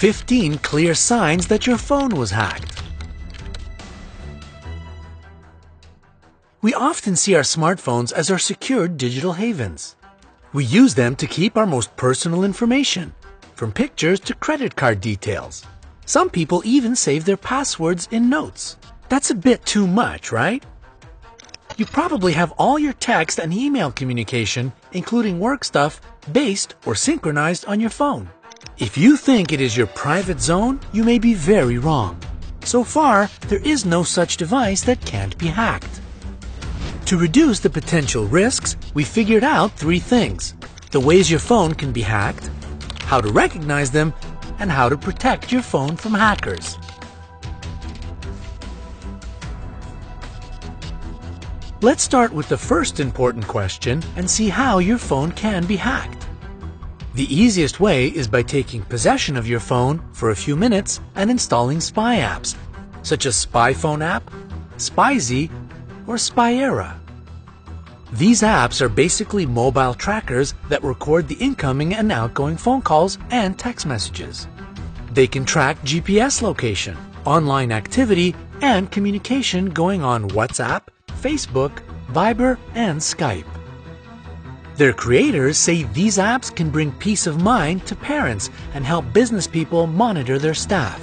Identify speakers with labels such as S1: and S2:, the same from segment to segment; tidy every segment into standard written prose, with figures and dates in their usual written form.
S1: 15 clear signs that your phone was hacked. We often see our smartphones as our secured digital havens. We use them to keep our most personal information, from pictures to credit card details. Some people even save their passwords in notes. That's a bit too much, right? You probably have all your text and email communication, including work stuff, based or synchronized on your phone. If you think it is your private zone, you may be very wrong. So far, there is no such device that can't be hacked. To reduce the potential risks, we figured out 3 things: the ways your phone can be hacked, how to recognize them, and how to protect your phone from hackers. Let's start with the first important question and see how your phone can be hacked. The easiest way is by taking possession of your phone for a few minutes and installing spy apps, such as Spy Phone app, SpyZ, or Spyera. These apps are basically mobile trackers that record the incoming and outgoing phone calls and text messages. They can track GPS location, online activity, and communication going on WhatsApp, Facebook, Viber, and Skype. Their creators say these apps can bring peace of mind to parents and help business people monitor their staff.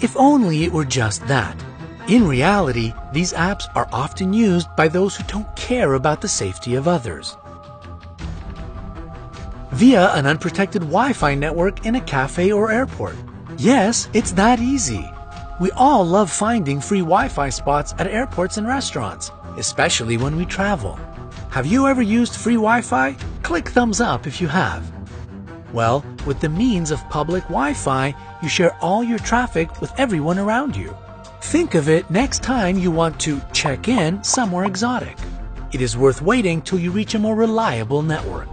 S1: If only it were just that. In reality, these apps are often used by those who don't care about the safety of others. Via an unprotected Wi-Fi network in a cafe or airport. Yes, it's that easy. We all love finding free Wi-Fi spots at airports and restaurants, especially when we travel. Have you ever used free Wi-Fi? Click thumbs up if you have. Well, with the means of public Wi-Fi, you share all your traffic with everyone around you. Think of it next time you want to check in somewhere exotic. It is worth waiting till you reach a more reliable network.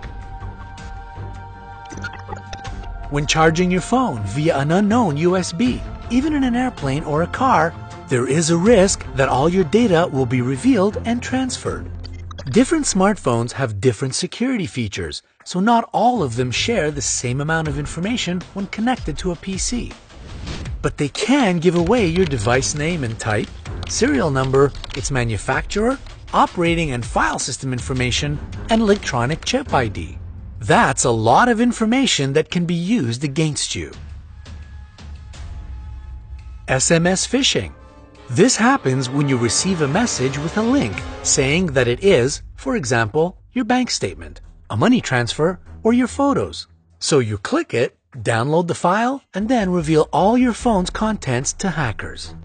S1: When charging your phone via an unknown USB, even in an airplane or a car, there is a risk that all your data will be revealed and transferred. Different smartphones have different security features, so not all of them share the same amount of information when connected to a PC. But they can give away your device name and type, serial number, its manufacturer, operating and file system information, and electronic chip ID. That's a lot of information that can be used against you. SMS phishing. This happens when you receive a message with a link saying that it is, for example, your bank statement, a money transfer, or your photos. So you click it, download the file, and then reveal all your phone's contents to hackers.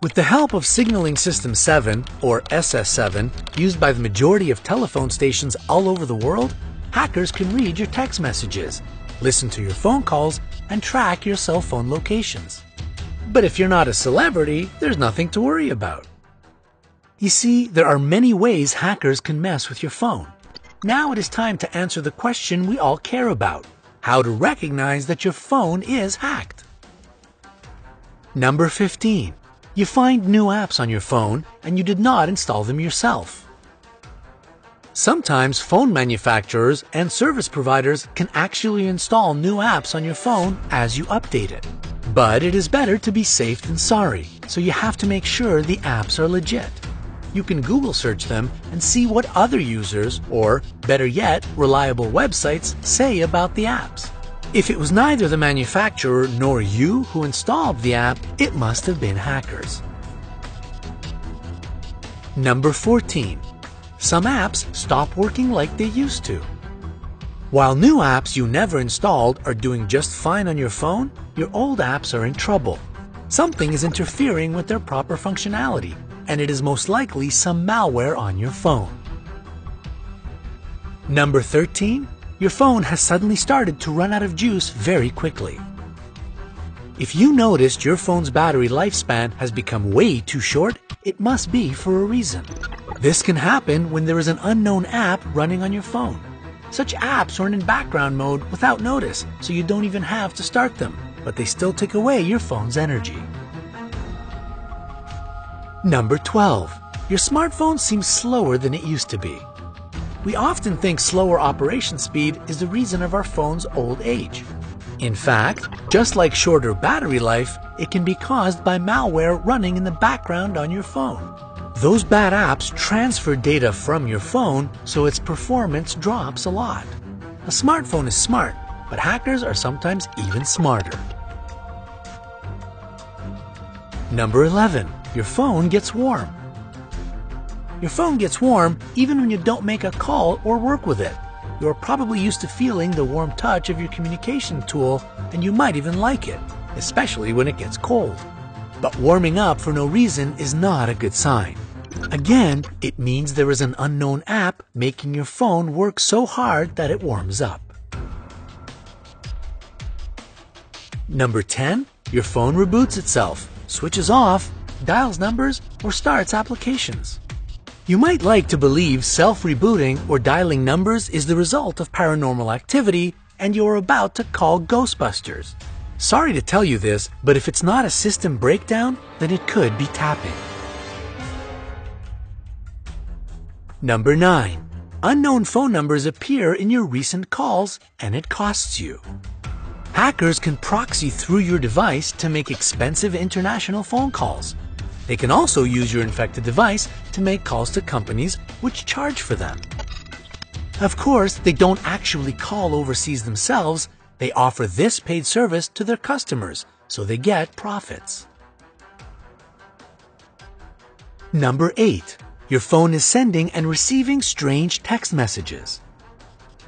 S1: With the help of Signaling System 7, or SS7, used by the majority of telephone stations all over the world, hackers can read your text messages, listen to your phone calls, and track your cell phone locations. But if you're not a celebrity, there's nothing to worry about. You see, there are many ways hackers can mess with your phone. Now it is time to answer the question we all care about: how to recognize that your phone is hacked. Number 15. You find new apps on your phone and you did not install them yourself. Sometimes phone manufacturers and service providers can actually install new apps on your phone as you update it. But it is better to be safe than sorry, so you have to make sure the apps are legit. You can Google search them and see what other users, or better yet, reliable websites, say about the apps. If it was neither the manufacturer nor you who installed the app, it must have been hackers. Number 14. Some apps stop working like they used to. While new apps you never installed are doing just fine on your phone, your old apps are in trouble. Something is interfering with their proper functionality, and it is most likely some malware on your phone. Number 13. Your phone has suddenly started to run out of juice very quickly. If you noticed your phone's battery lifespan has become way too short, it must be for a reason. This can happen when there is an unknown app running on your phone. Such apps run in background mode without notice, so you don't even have to start them, but they still take away your phone's energy. Number 12. Your smartphone seems slower than it used to be. We often think slower operation speed is the reason of our phone's old age. In fact, just like shorter battery life, it can be caused by malware running in the background on your phone. Those bad apps transfer data from your phone, so its performance drops a lot. A smartphone is smart, but hackers are sometimes even smarter. Number 11. Your phone gets warm. Your phone gets warm even when you don't make a call or work with it. You're probably used to feeling the warm touch of your communication tool, and you might even like it, especially when it gets cold. But warming up for no reason is not a good sign. Again, it means there is an unknown app making your phone work so hard that it warms up. Number 10. Your phone reboots itself, switches off, dials numbers, or starts applications. You might like to believe self-rebooting or dialing numbers is the result of paranormal activity and you're about to call Ghostbusters. Sorry to tell you this, but if it's not a system breakdown, then it could be tapping. Number 9. Unknown phone numbers appear in your recent calls and it costs you. Hackers can proxy through your device to make expensive international phone calls. They can also use your infected device to make calls to companies which charge for them. Of course, they don't actually call overseas themselves. They offer this paid service to their customers, so they get profits. Number 8. Your phone is sending and receiving strange text messages.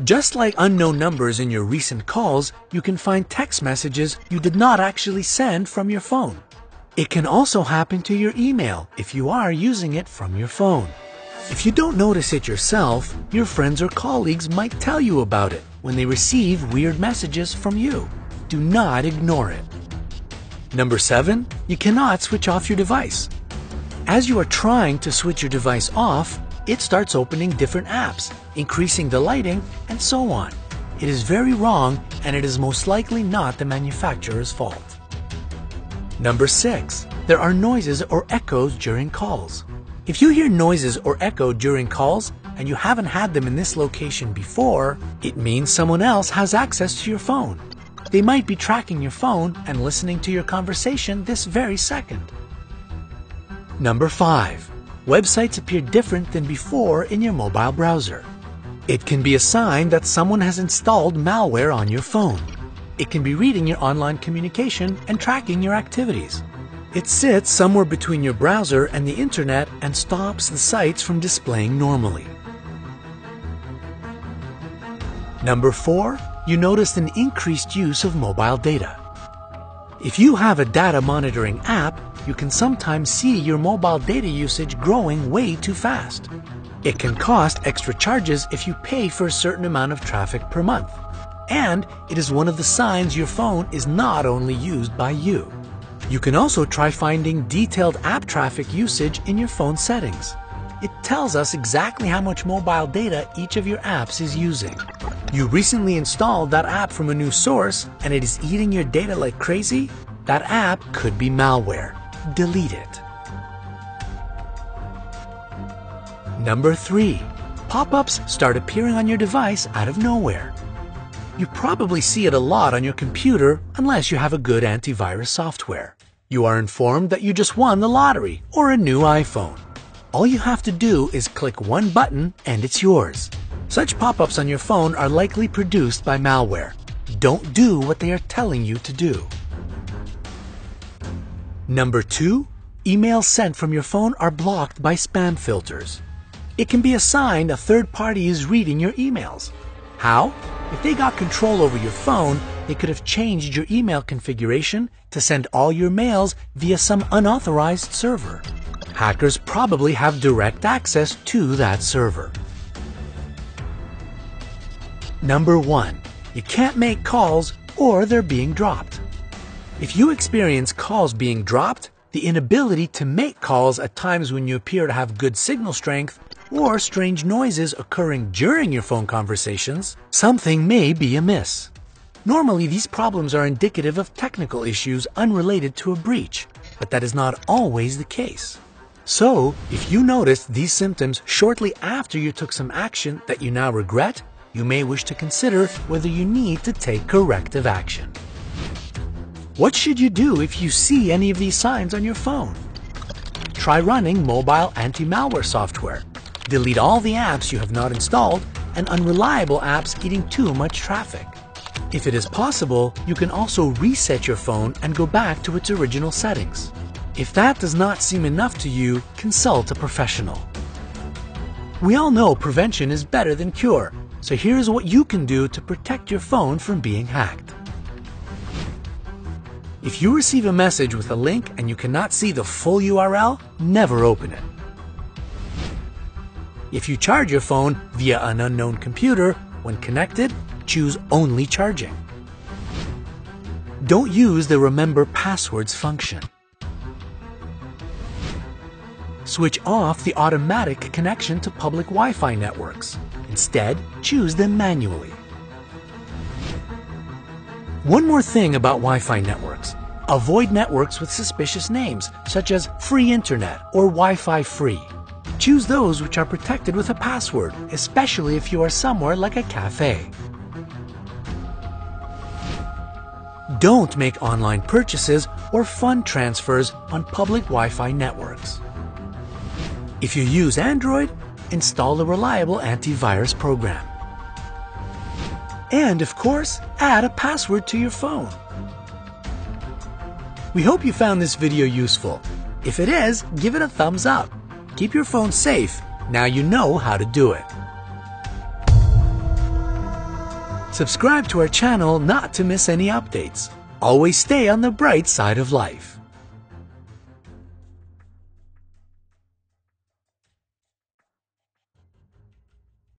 S1: Just like unknown numbers in your recent calls, you can find text messages you did not actually send from your phone. It can also happen to your email if you are using it from your phone. If you don't notice it yourself, your friends or colleagues might tell you about it when they receive weird messages from you. Do not ignore it. Number 7. You cannot switch off your device. As you are trying to switch your device off, it starts opening different apps, increasing the lighting, and so on. It is very wrong, and it is most likely not the manufacturer's fault. Number 6. There are noises or echoes during calls. If you hear noises or echo during calls and you haven't had them in this location before, it means someone else has access to your phone. They might be tracking your phone and listening to your conversation this very second. Number 5. Websites appear different than before in your mobile browser. It can be a sign that someone has installed malware on your phone. It can be reading your online communication and tracking your activities. It sits somewhere between your browser and the internet and stops the sites from displaying normally. Number 4. You noticed an increased use of mobile data. If you have a data monitoring app, you can sometimes see your mobile data usage growing way too fast. It can cost extra charges if you pay for a certain amount of traffic per month. And it is one of the signs your phone is not only used by you. You can also try finding detailed app traffic usage in your phone settings. It tells us exactly how much mobile data each of your apps is using. You recently installed that app from a new source and it is eating your data like crazy? That app could be malware. Delete it. Number 3. Pop-ups start appearing on your device out of nowhere. You probably see it a lot on your computer unless you have a good antivirus software. You are informed that you just won the lottery or a new iPhone. All you have to do is click one button and it's yours. Such pop-ups on your phone are likely produced by malware. Don't do what they are telling you to do. Number 2. Emails sent from your phone are blocked by spam filters. It can be a sign a third party is reading your emails. How? If they got control over your phone, they could have changed your email configuration to send all your mails via some unauthorized server. Hackers probably have direct access to that server. Number 1. You can't make calls or they're being dropped. If you experience calls being dropped, the inability to make calls at times when you appear to have good signal strength, or strange noises occurring during your phone conversations, something may be amiss. Normally, these problems are indicative of technical issues unrelated to a breach, but that is not always the case. So, if you noticed these symptoms shortly after you took some action that you now regret, you may wish to consider whether you need to take corrective action. What should you do if you see any of these signs on your phone? Try running mobile anti-malware software. Delete all the apps you have not installed and unreliable apps eating too much traffic. If it is possible, you can also reset your phone and go back to its original settings. If that does not seem enough to you, consult a professional. We all know prevention is better than cure, so here's what you can do to protect your phone from being hacked. If you receive a message with a link and you cannot see the full URL, never open it. If you charge your phone via an unknown computer, when connected, choose only charging. Don't use the Remember Passwords function. Switch off the automatic connection to public Wi-Fi networks. Instead, choose them manually. One more thing about Wi-Fi networks. Avoid networks with suspicious names, such as free internet or Wi-Fi free. Choose those which are protected with a password, especially if you are somewhere like a cafe. Don't make online purchases or fund transfers on public Wi-Fi networks. If you use Android, install a reliable antivirus program. And of course, add a password to your phone. We hope you found this video useful. If it is, give it a thumbs up. Keep your phone safe. Now you know how to do it. Subscribe to our channel not to miss any updates. Always stay on the bright side of life.